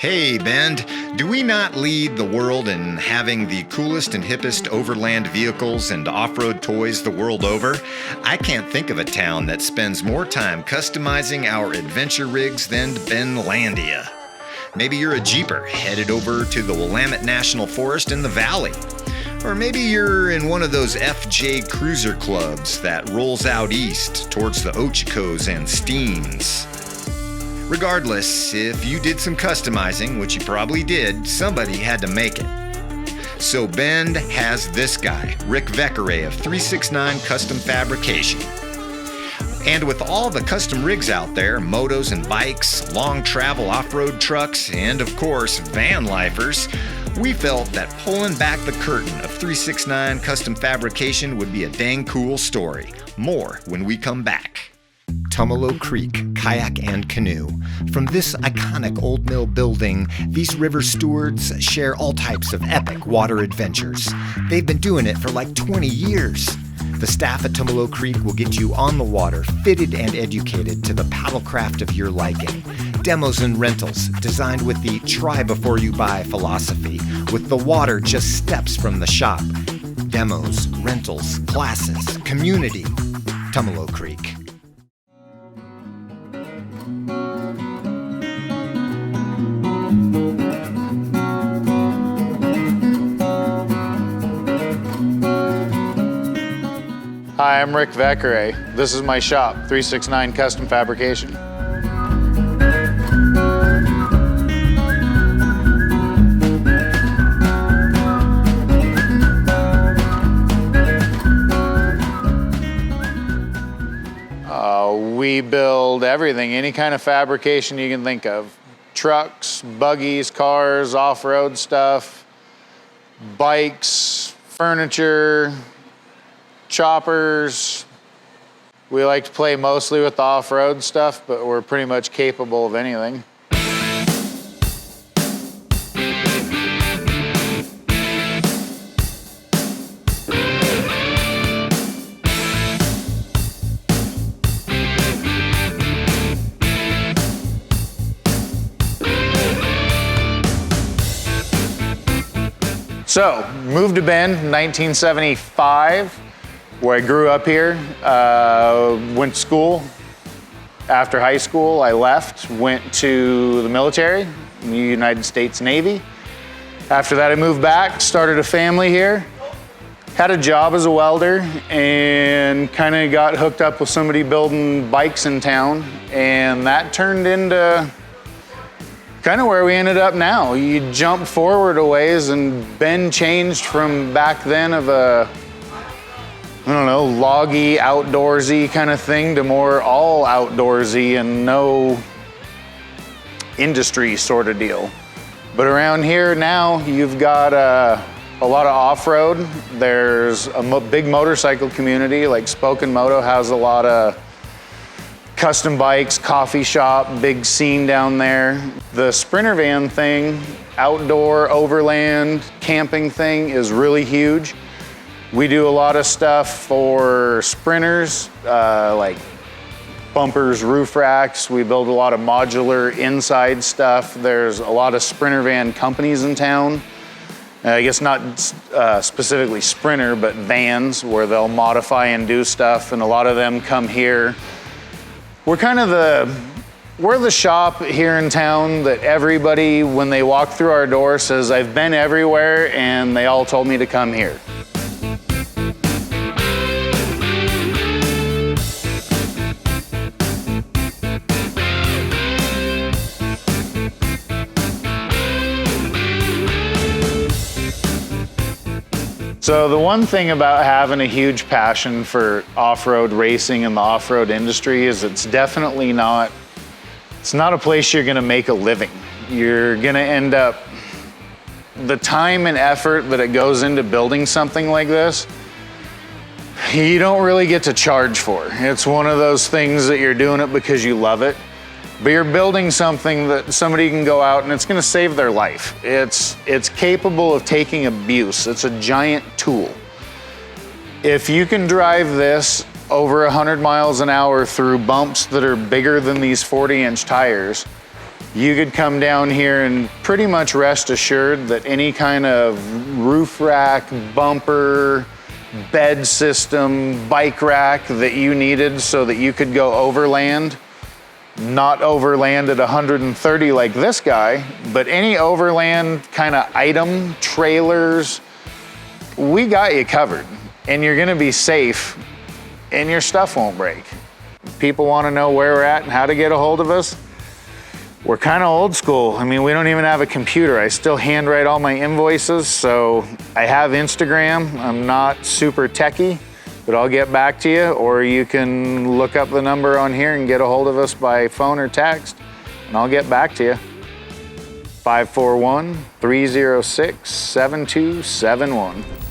Hey, Bend, do we not lead the world in having the coolest and hippest overland vehicles and off-road toys the world over? I can't think of a town that spends more time customizing our adventure rigs than Benlandia. Maybe you're a Jeeper headed over to the Willamette National Forest in the valley. Or maybe you're in one of those FJ cruiser clubs that rolls out east towards the Ochicos and Steens. Regardless, if you did some customizing, which you probably did, somebody had to make it. So Bend has this guy, Rick Vecqueray of 369 Custom Fabrication. And with all the custom rigs out there, motos and bikes, long travel off-road trucks, and of course, van lifers, we felt that pulling back the curtain of 369 Custom Fabrication would be a dang cool story. More when we come back. Tumalo Creek, Kayak and Canoe. From this iconic old mill building, these river stewards share all types of epic water adventures. They've been doing it for like 20 years. The staff at Tumalo Creek will get you on the water, fitted and educated to the paddlecraft of your liking. Demos and rentals, designed with the try before you buy philosophy, with the water just steps from the shop. Demos, rentals, classes, community. Tumalo Creek. Hi, I'm Rick Vecqueray. This is my shop, 369 Custom Fabrication. We build everything, any kind of fabrication you can think of. Trucks, buggies, cars, off-road stuff, bikes, furniture, choppers. We like to play mostly with the off-road stuff, but we're pretty much capable of anything. So, moved to Bend in 1975. Where I grew up here, went to school. After high school, I left, went to the military, the United States Navy. After that, I moved back, started a family here, had a job as a welder, and kind of got hooked up with somebody building bikes in town, and that turned into kind of where we ended up now. You jump forward a ways, and Bend changed from back then of a loggy, outdoorsy kind of thing to more all outdoorsy and no industry sort of deal. But around here now, you've got a lot of off-road. There's a big motorcycle community, like Spoken Moto has a lot of custom bikes, coffee shop, big scene down there. The Sprinter van thing, outdoor, overland, camping thing is really huge. We do a lot of stuff for sprinters, like bumpers, roof racks. We build a lot of modular inside stuff. There's a lot of Sprinter van companies in town. I guess not specifically Sprinter, but vans where they'll modify and do stuff, and a lot of them come here. We're kind of we're the shop here in town that everybody, when they walk through our door, says, I've been everywhere and they all told me to come here. So the one thing about having a huge passion for off-road racing and the off-road industry is it's definitely not a place you're gonna make a living. You're gonna end up, the time and effort that it goes into building something like this, you don't really get to charge for. It's one of those things that you're doing it because you love it. But you're building something that somebody can go out and it's gonna save their life. It's capable of taking abuse. It's a giant tool. If you can drive this over 100 miles an hour through bumps that are bigger than these 40-inch tires, You could come down here and pretty much rest assured that any kind of roof rack, bumper, bed system, bike rack that you needed so that you could go overland, not overland at 130 like this guy, but any overland kind of item, trailers, we got you covered. And you're gonna be safe and your stuff won't break. People wanna know where we're at and how to get a hold of us. We're kind of old school. I mean, we don't even have a computer. I still handwrite all my invoices, so I have Instagram. I'm not super techie, but I'll get back to you, or you can look up the number on here and get a hold of us by phone or text, and I'll get back to you. 541-306-7271.